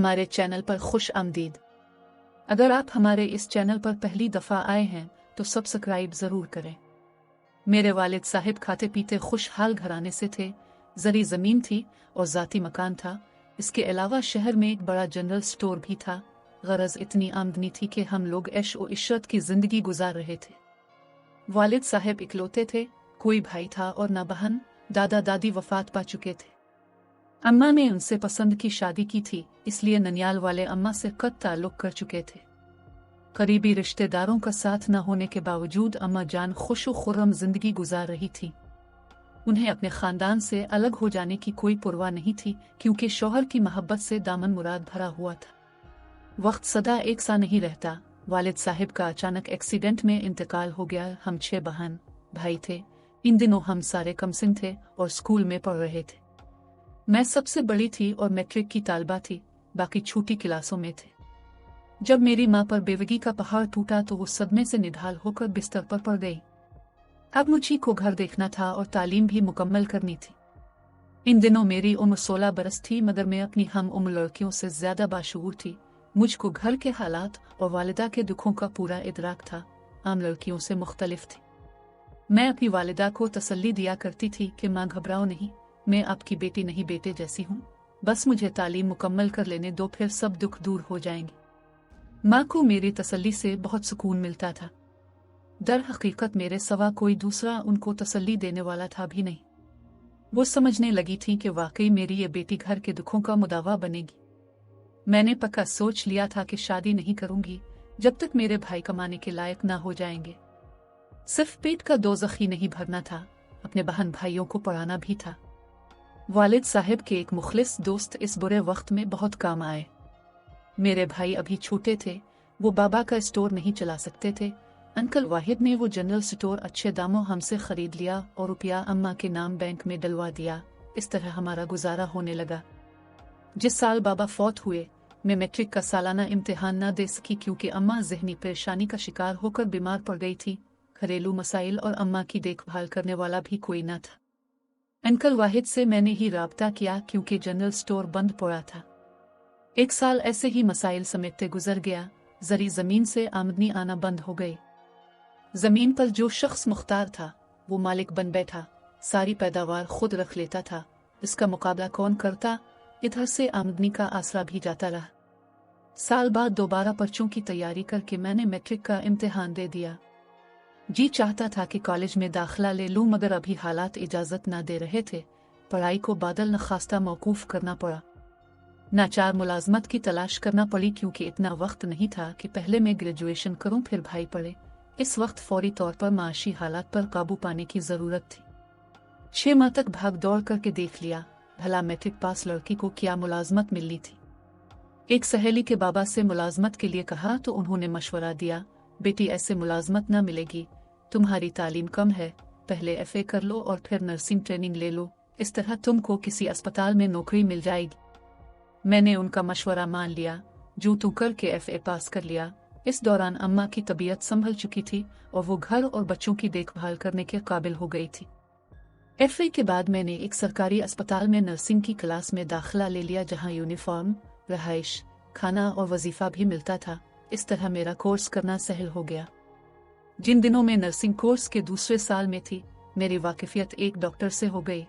हमारे चैनल पर खुश आमदीद। अगर आप हमारे इस चैनल पर पहली दफ़ा आए हैं तो सब्सक्राइब ज़रूर करें। मेरे वालिद साहिब खाते पीते खुशहाल घराने से थे। जरी ज़मीन थी और ज़ाती मकान था। इसके अलावा शहर में एक बड़ा जनरल स्टोर भी था। गरज इतनी आमदनी थी कि हम लोग ऐश और इशरत की ज़िंदगी गुजार रहे थे। वालिद साहिब इकलौते थे, कोई भाई था और न बहन। दादा दादी वफात पा चुके थे। अम्मा ने उनसे पसंद की शादी की थी, इसलिए ननियाल वाले अम्मा से कत ताल्लुक़ कर चुके थे। करीबी रिश्तेदारों का साथ न होने के बावजूद अम्मा जान खुश खुर्रम जिंदगी गुजार रही थी। उन्हें अपने खानदान से अलग हो जाने की कोई परवाह नहीं थी, क्योंकि शौहर की मोहब्बत से दामन मुराद भरा हुआ था। वक्त सदा एक सा नहीं रहता। वालिद साहिब का अचानक एक्सीडेंट में इंतकाल हो गया। हम 6 बहन भाई थे। इन दिनों हम सारे कमसिन थे और स्कूल में पढ़ रहे थे। मैं सबसे बड़ी थी और मैट्रिक की तालबा थी, बाकी छोटी क्लासों में थे। जब मेरी माँ पर बेवगी का पहाड़ टूटा तो वो सदमे से निढाल होकर बिस्तर पर पड़ गई। अब मुझी को घर देखना था और तालीम भी मुकम्मल करनी थी। इन दिनों मेरी उम्र 16 बरस थी, मगर मैं अपनी हम उम्र लड़कियों से ज्यादा बाशऊर थी। मुझको घर के हालात और वालिदा के दुखों का पूरा इदराक था। आम लड़कियों से मुख्तलिफ थी। मैं अपनी वालिदा को तसल्ली दिया करती थी कि माँ घबराओ नहीं, मैं आपकी बेटी नहीं बेटे जैसी हूँ। बस मुझे तालीम मुकम्मल कर लेने दो, फिर सब दुख दूर हो जाएंगे। माँ को मेरी तसल्ली से बहुत सुकून मिलता था। दर हकीकत मेरे सवा कोई दूसरा उनको तसल्ली देने वाला था भी नहीं। वो समझने लगी थी कि वाकई मेरी ये बेटी घर के दुखों का मुदावा बनेगी। मैंने पक्का सोच लिया था कि शादी नहीं करूंगी जब तक मेरे भाई कमाने के लायक ना हो जाएंगे। सिर्फ पेट का दोज़ख ही नहीं भरना था, अपने बहन भाइयों को पढ़ाना भी था। वालिद साहिब के एक मुखलिस दोस्त इस बुरे वक्त में बहुत काम आए। मेरे भाई अभी छोटे थे, वो बाबा का स्टोर नहीं चला सकते थे। अंकल वाहिद ने वो जनरल स्टोर अच्छे दामों हमसे खरीद लिया और रुपया अम्मा के नाम बैंक में डलवा दिया। इस तरह हमारा गुजारा होने लगा। जिस साल बाबा फौत हुए, मैं मैट्रिक का सालाना इम्तिहान न दे सकी, क्योंकि अम्मा जहनी परेशानी का शिकार होकर बीमार पड़ गई थी। घरेलू मसाइल और अम्मा की देखभाल करने वाला भी कोई न था। अंकल वाहिद से मैंने ही राब्ता किया, क्योंकि जनरल स्टोर बंद पड़ा था। 1 साल ऐसे ही मसाइल समेटते गुजर गया। जरी जमीन से आमदनी आना बंद हो गई। जमीन पर जो शख्स मुख्तार था वो मालिक बन बैठा, सारी पैदावार खुद रख लेता था। इसका मुकाबला कौन करता? इधर से आमदनी का आसरा भी जाता रहा। साल बाद दोबारा पर्चों की तैयारी करके मैंने मैट्रिक का इम्तिहान दे दिया। जी चाहता था कि कॉलेज में दाखिला ले लूं, मगर अभी हालात इजाजत ना दे रहे थे। पढ़ाई को बादल नखास्ता मौकूफ करना पड़ा। नाचार मुलाजमत की तलाश करना पड़ी, क्योंकि इतना वक्त नहीं था कि पहले मैं ग्रेजुएशन करूं फिर भाई पढ़े। इस वक्त फौरी तौर पर माशी हालात पर काबू पाने की जरूरत थी। 6 माह तक भाग दौड़ करके देख लिया, भला मैट्रिक पास लड़की को क्या मुलाजमत मिलनी थी। एक सहेली के बाबा से मुलाजमत के लिए कहा तो उन्होंने मशवरा दिया, बेटी ऐसे मुलाजमत न मिलेगी, तुम्हारी तालीम कम है, पहले FA कर लो और फिर नर्सिंग ट्रेनिंग ले लो, इस तरह तुमको किसी अस्पताल में नौकरी मिल जाएगी। मैंने उनका मशवरा मान लिया। जू तू करके FA पास कर लिया। इस दौरान अम्मा की तबीयत संभल चुकी थी और वो घर और बच्चों की देखभाल करने के काबिल हो गई थी। FA के बाद मैंने एक सरकारी अस्पताल में नर्सिंग की क्लास में दाखिला ले लिया, जहां यूनिफॉर्म, रहाइश, खाना और वजीफा भी मिलता था। इस तरह मेरा कोर्स करना सहल हो गया। जिन दिनों में नर्सिंग कोर्स के दूसरे साल में थी, मेरी वाकिफियत एक डॉक्टर से हो गई।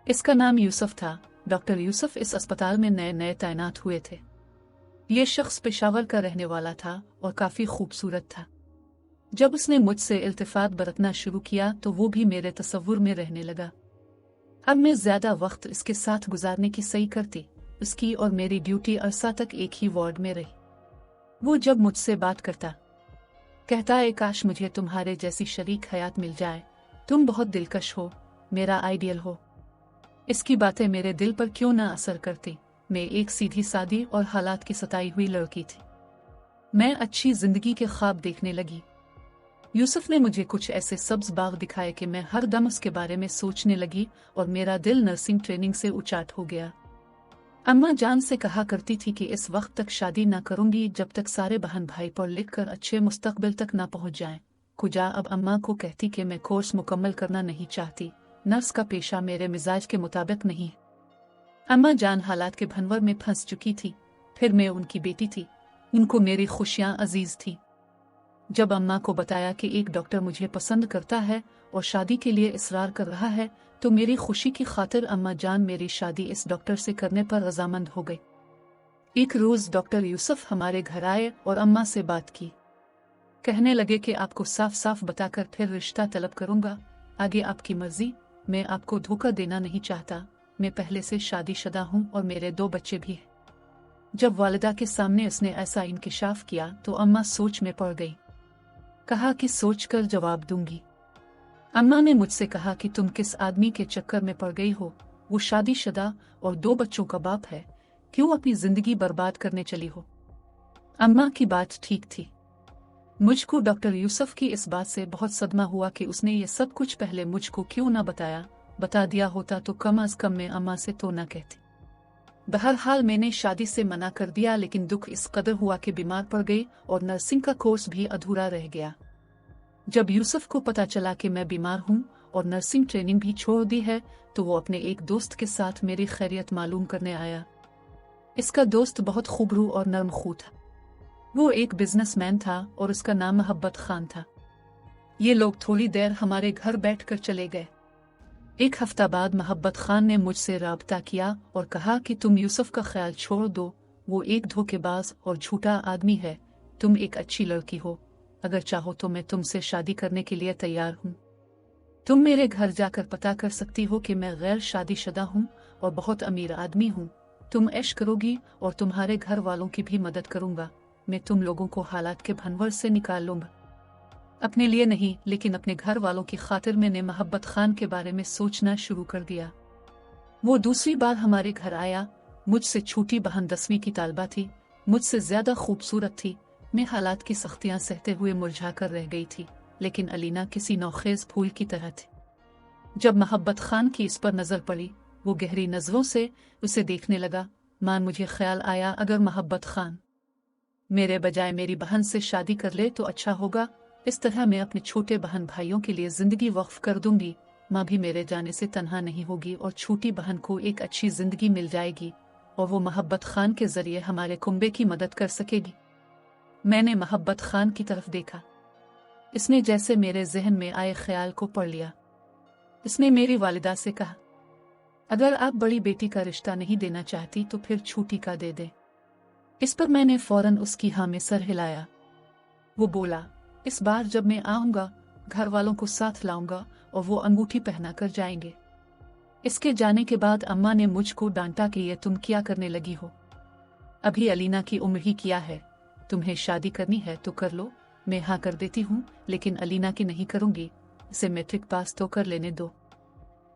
इसका नाम यूसुफ था। डॉक्टर यूसुफ इस अस्पताल में नए नए तैनात हुए थे। ये शख्स पेशावर का रहने वाला था और काफी खूबसूरत था। जब उसने मुझसे इल्तिफात बरतना शुरू किया तो वो भी मेरे तसव्वुर में रहने लगा। अब मैं ज्यादा वक्त इसके साथ गुजारने की सही करती। उसकी और मेरी ड्यूटी अरसा तक एक ही वार्ड में रही। वो जब मुझसे बात करता, कहता है, काश मुझे तुम्हारे जैसी शरीक हयात मिल जाए, तुम बहुत दिलकश हो, मेरा आइडियल हो। इसकी बातें मेरे दिल पर क्यों ना असर करती। मैं एक सीधी सादी और हालात की सताई हुई लड़की थी। मैं अच्छी जिंदगी के ख्वाब देखने लगी। यूसुफ ने मुझे कुछ ऐसे सब्ज बाग दिखाए कि मैं हर दम उसके बारे में सोचने लगी और मेरा दिल नर्सिंग ट्रेनिंग से उचाट हो गया। अम्मा जान से कहा करती थी कि इस वक्त तक शादी ना करूंगी जब तक सारे बहन भाई पढ़ लिख कर अच्छे मुस्तकबिल तक ना पहुंच जाएं। कुजा अब अम्मा को कहती कि मैं कोर्स मुकम्मल करना नहीं चाहती, नर्स का पेशा मेरे मिजाज के मुताबिक नहीं। अम्मा जान हालात के भंवर में फंस चुकी थी। फिर मैं उनकी बेटी थी, उनको मेरी खुशियां अजीज थी। जब अम्मा को बताया कि एक डॉक्टर मुझे पसंद करता है और शादी के लिए इसरार कर रहा है, तो मेरी खुशी की खातिर अम्मा जान मेरी शादी इस डॉक्टर से करने पर रजामंद हो गई। एक रोज डॉक्टर यूसुफ हमारे घर आए और अम्मा से बात की। कहने लगे कि आपको साफ साफ बताकर फिर रिश्ता तलब करूंगा, आगे आपकी मर्जी, मैं आपको धोखा देना नहीं चाहता, मैं पहले से शादीशुदा हूं और मेरे 2 बच्चे भी हैं। जब वालिदा के सामने उसने ऐसा इंकिशाफ किया तो अम्मा सोच में पड़ गई। कहा कि सोच कर जवाब दूंगी। अम्मा ने मुझसे कहा कि तुम किस आदमी के चक्कर में पड़ गई हो, वो शादीशुदा और 2 बच्चों का बाप है, क्यों अपनी जिंदगी बर्बाद करने चली हो। अम्मा की बात ठीक थी। मुझको डॉक्टर यूसुफ की इस बात से बहुत सदमा हुआ कि उसने ये सब कुछ पहले मुझको क्यों ना बताया, बता दिया होता तो कम अज कम मैं अम्मा से तो ना कहती। बहरहाल मैंने शादी से मना कर दिया, लेकिन दुख इस कदर हुआ कि बीमार पड़ गई और नर्सिंग का कोर्स भी अधूरा रह गया। जब यूसुफ को पता चला कि मैं बीमार हूं और नर्सिंग ट्रेनिंग भी छोड़ दी है, तो वो अपने एक दोस्त के साथ मेरी खैरियत मालूम करने आया। इसका दोस्त बहुत खूबरू और नरम खू था। वो एक बिजनेसमैन था और उसका नाम मोहब्बत खान था। ये लोग थोड़ी देर हमारे घर बैठकर चले गए। एक हफ्ता बाद मोहब्बत खान ने मुझसे राब्ता किया और कहा कि तुम यूसुफ का ख्याल छोड़ दो, वो एक धोखेबाज और झूठा आदमी है, तुम एक अच्छी लड़की हो, अगर चाहो तो मैं तुमसे शादी करने के लिए तैयार हूँ। तुम मेरे घर जाकर पता कर सकती हो कि मैं गैर शादीशुदा हूँ और बहुत अमीर आदमी हूँ। तुम ऐश करोगी और तुम्हारे घर वालों की भी मदद करूंगा। मैं तुम लोगों को हालात के भंवर से निकाल लूंगा। अपने लिए नहीं, लेकिन अपने घर वालों की खातिर मैंने मोहब्बत खान के बारे में सोचना शुरू कर दिया। वो दूसरी बार हमारे घर आया। मुझसे छोटी बहन 10वीं की तालबा थी, मुझसे ज्यादा खूबसूरत थी। मैं हालात की सख्तियां सहते हुए मुरझा कर रह गई थी, लेकिन अलीना किसी नौखेज फूल की तरह थी। जब मोहब्बत खान की इस पर नजर पड़ी, वो गहरी नजरों से उसे देखने लगा। मान मुझे ख्याल आया, अगर मोहब्बत खान मेरे बजाय मेरी बहन से शादी कर ले तो अच्छा होगा। इस तरह मैं अपने छोटे बहन भाइयों के लिए जिंदगी वक्फ कर दूंगी। माँ भी मेरे जाने से तन्हा नहीं होगी और छोटी बहन को एक अच्छी जिंदगी मिल जाएगी और वो मोहब्बत खान के जरिए हमारे कुंबे की मदद कर सकेगी। मैंने मोहब्बत खान की तरफ देखा। इसने जैसे मेरे जहन में आए ख्याल को पढ़ लिया। इसने मेरी वालिदा से कहा, अगर आप बड़ी बेटी का रिश्ता नहीं देना चाहती तो फिर छोटी का दे दे। इस पर मैंने फौरन उसकी हाँ में सर हिलाया। वो बोला, इस बार जब मैं आऊंगा घर वालों को साथ लाऊंगा और वो अंगूठी पहना कर जाएंगे। इसके जाने के बाद अम्मा ने मुझको डांटा कि ये तुम क्या करने लगी हो, अभी अलीना की उम्र ही क्या है, तुम्हें शादी करनी है तो कर लो। मैं हाँ कर देती हूँ, लेकिन अलीना की नहीं करूंगी, इसे मैट्रिक पास तो कर लेने दो।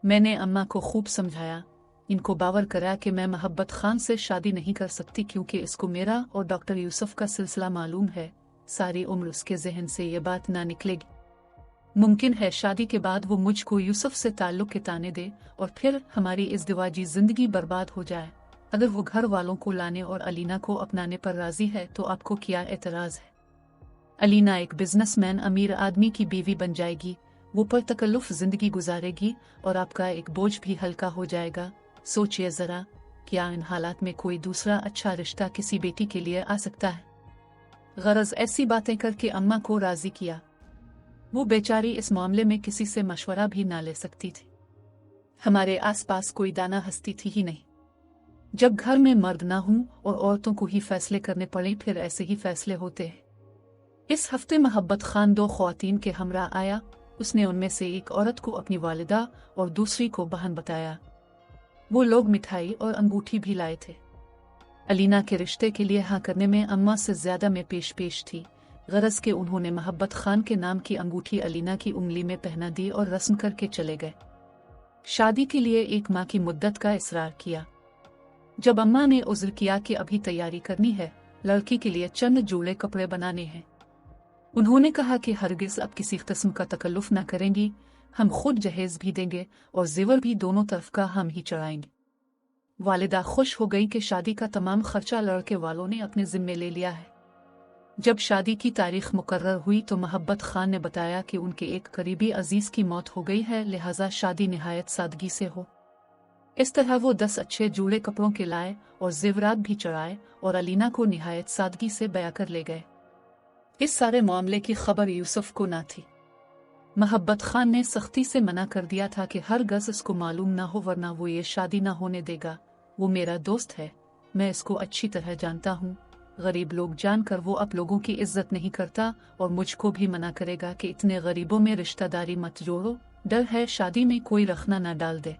मैंने अम्मा को खूब समझाया, इनको बावर कराया कि मैं मोहब्बत खान से शादी नहीं कर सकती, क्योंकि इसको मेरा और डॉक्टर यूसुफ का सिलसिला मालूम है। सारी उम्र उसके जहन से ये बात ना निकलेगी। मुमकिन है शादी के बाद वो मुझको यूसुफ से ताल्लुक के ताने दे और फिर हमारी इज़्दिवाजी जिंदगी बर्बाद हो जाए। अगर वो घर वालों को लाने और अलीना को अपनाने पर राजी है तो आपको क्या एतराज है? अलीना एक बिजनेसमैन अमीर आदमी की बीवी बन जाएगी, वो पर तकल्लुफ जिंदगी गुजारेगी और आपका एक बोझ भी हल्का हो जाएगा। सोचिए जरा, क्या इन हालात में कोई दूसरा अच्छा रिश्ता किसी बेटी के लिए आ सकता है? गरज ऐसी बातें करके अम्मा को राजी किया। वो बेचारी इस मामले में किसी से मशवरा भी ना ले सकती थी। हमारे आसपास कोई दाना हस्ती थी ही नहीं। जब घर में मर्द ना हूं और औरतों को ही फैसले करने पड़े, फिर ऐसे ही फैसले होते हैं। इस हफ्ते मोहब्बत खान 2 ख्वातीन के हमरा आया। उसने उनमें से एक औरत को अपनी वालिदा और दूसरी को बहन बताया। वो लोग मिठाई और अंगूठी भी लाए थे। अलीना के रिश्ते के लिए हाँ करने में अम्मा से ज्यादा मैं पेश थी। गरज के उन्होंने मोहब्बत खान के नाम की अंगूठी अलीना की उंगली में पहना दी और रस्म करके चले गए। शादी के लिए 1 माह की मुद्दत का इसरार किया। जब अम्मा ने उज़्र किया कि अभी तैयारी करनी है, लड़की के लिए चंद जोड़े कपड़े बनाने हैं, उन्होंने कहा कि हरगिज अब किसी किस्म का तकल्लुफ न करेंगी, हम खुद जहेज भी देंगे और जेवर भी दोनों तरफ का हम ही चढ़ाएंगे। वालिदा खुश हो गई कि शादी का तमाम खर्चा लड़के वालों ने अपने जिम्मे ले लिया है। जब शादी की तारीख मुकर्रर हुई तो मोहब्बत खान ने बताया कि उनके एक करीबी अजीज की मौत हो गई है, लिहाजा शादी निहायत सादगी से हो। इस तरह वो 10 अच्छे जूड़े कपड़ों के लाए और जेवरात भी चढ़ाए और अलीना को निहायत सादगी से बया कर ले गए। इस सारे मामले की खबर यूसुफ को ना थी। मोहब्बत खान ने सख्ती से मना कर दिया था कि हर गज इसको मालूम ना हो, वरना वो ये शादी ना होने देगा। वो मेरा दोस्त है, मैं इसको अच्छी तरह जानता हूँ। गरीब लोग जानकर वो आप लोगों की इज्जत नहीं करता और मुझको भी मना करेगा कि इतने गरीबों में रिश्तेदारी मत जोड़ो, डर है शादी में कोई रखना ना डाल दे।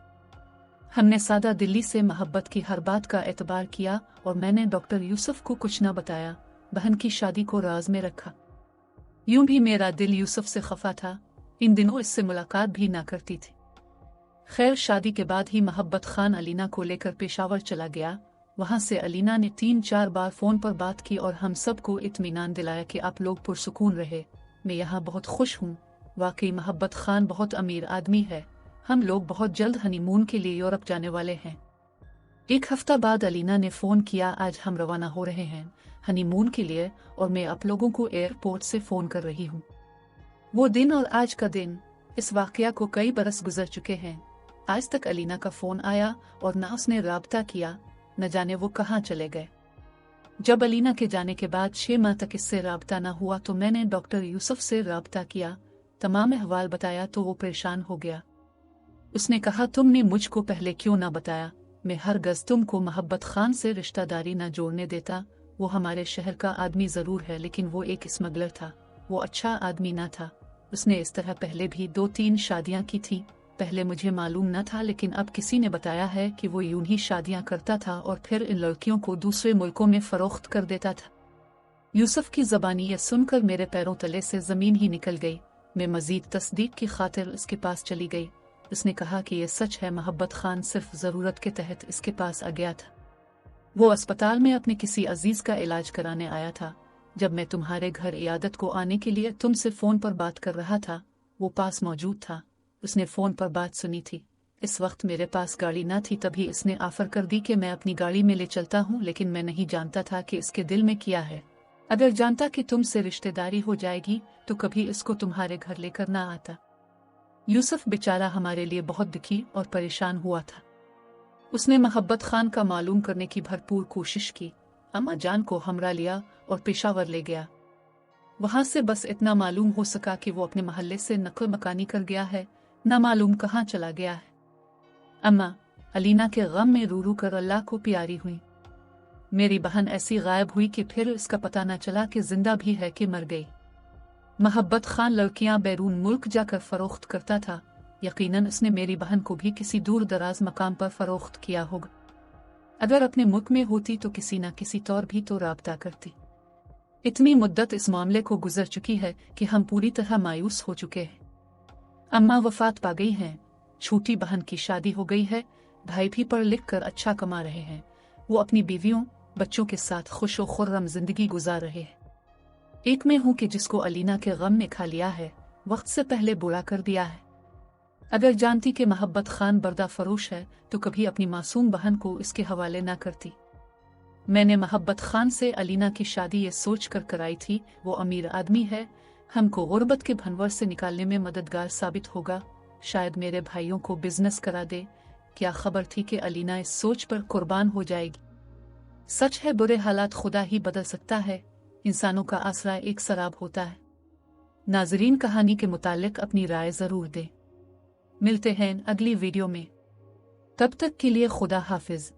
हमने सादा दिल्ली से मोहब्बत की हर बात का एतबार किया और मैंने डॉक्टर यूसुफ को कुछ न बताया, बहन की शादी को राज में रखा। यूं भी मेरा दिल यूसुफ से खफा था, इन दिनों इससे मुलाकात भी ना करती थी। खैर शादी के बाद ही मोहब्बत खान अलीना को लेकर पेशावर चला गया। वहां से अलीना ने 3-4 बार फोन पर बात की और हम सबको इत्मीनान दिलाया कि आप लोग पुरसुकून रहे, मैं यहाँ बहुत खुश हूँ। वाकई मोहब्बत खान बहुत अमीर आदमी है। हम लोग बहुत जल्द हनीमून के लिए यूरोप जाने वाले हैं। 1 हफ्ता बाद अलीना ने फोन किया, आज हम रवाना हो रहे हैं हनीमून के लिए और मैं आप लोगों को एयरपोर्ट से फोन कर रही हूँ। वो दिन और आज का दिन, इस वाकया को कई बरस गुजर चुके हैं। आज तक अलीना का फोन आया और ना उसने राब्ता किया, न जाने वो कहाँ चले गए। जब अलीना के जाने के बाद 6 माह तक इससे राब्ता न हुआ तो मैंने डॉक्टर यूसुफ से राब्ता किया, तमाम अहवाल बताया तो वो परेशान हो गया। उसने कहा, तुमने मुझको पहले क्यों ना बताया, मैं हर गज तुमको मोहब्बत खान से रिश्तेदारी न जोड़ने देता। वो हमारे शहर का आदमी जरूर है लेकिन वो एक स्मगलर था, वो अच्छा आदमी ना था। उसने इस तरह पहले भी 2-3 शादियां की थी। पहले मुझे मालूम न था लेकिन अब किसी ने बताया है कि वो यूं ही शादियां करता था और फिर इन लड़कियों को दूसरे मुल्कों में फरोख्त कर देता था। यूसुफ की ज़बानी यह सुनकर मेरे पैरों तले से ज़मीन ही निकल गई। मैं मज़ीद तस्दीक की खातिर उसके पास चली गई। उसने कहा कि यह सच है, मोहब्बत खान सिर्फ ज़रूरत के तहत इसके पास आ गया था। वो अस्पताल में अपने किसी अजीज़ का इलाज कराने आया था। जब मैं तुम्हारे घर इयादत को आने के लिए तुमसे फ़ोन पर बात कर रहा था, वो पास मौजूद था। उसने फ़ोन पर बात सुनी थी। इस वक्त मेरे पास गाड़ी न थी, तभी इसने ऑफर कर दी कि मैं अपनी गाड़ी में ले चलता हूँ, लेकिन मैं नहीं जानता था कि इसके दिल में क्या है। अगर जानता कि तुमसे रिश्तेदारी हो जाएगी तो कभी इसको तुम्हारे घर लेकर ना आता। यूसुफ बेचारा हमारे लिए बहुत दुखी और परेशान हुआ था। उसने मोहब्बत खान का मालूम करने की भरपूर कोशिश की। अम्मा जान को हमरा लिया और पेशावर ले गया। वहां से बस इतना मालूम हो सका कि वो अपने मोहल्ले से नकल मकानी कर गया है, ना मालूम कहाँ चला गया है। अम्मा अलीना के गम में रू रू कर अल्लाह को प्यारी हुई। मेरी बहन ऐसी गायब हुई कि फिर इसका पता न चला कि जिंदा भी है कि मर गई। मोहब्बत खान लड़कियां बैरून मुल्क जाकर फरोख्त करता था। यकीनन उसने मेरी बहन को भी किसी दूर दराज मकाम पर फरोख्त किया होगा। अगर अपने मुल्क में होती तो किसी न किसी तौर भी तो राब्ता करती। इतनी मुद्दत इस मामले को गुजर चुकी है कि हम पूरी तरह मायूस हो चुके हैं। अम्मा वफात पा गई हैं, छोटी बहन की शादी हो गई है, भाई भी पढ़ लिख कर अच्छा कमा रहे हैं। वो अपनी बीवियों बच्चों के साथ खुश और खुर्रम जिंदगी गुजार रहे हैं। एक मैं हूं कि जिसको अलीना के गम ने खा लिया है, वक्त से पहले बुरा कर दिया है। अगर जानती कि मोहब्बत खान बर्दा फरोश है तो कभी अपनी मासूम बहन को इसके हवाले ना करती। मैंने मोहब्बत खान से अलीना की शादी ये सोच कर कराई थी, वो अमीर आदमी है, हमको गुर्बत के भंवर से निकालने में मददगार साबित होगा। शायद मेरे भाइयों को बिजनेस करा दे। क्या खबर थी कि अलीना इस सोच पर कुर्बान हो जाएगी। सच है, बुरे हालात खुदा ही बदल सकता है, इंसानों का आसरा एक शराब होता है। नाजरीन कहानी के मुतालिक अपनी राय जरूर दें। मिलते हैं अगली वीडियो में, तब तक के लिए खुदा हाफिज।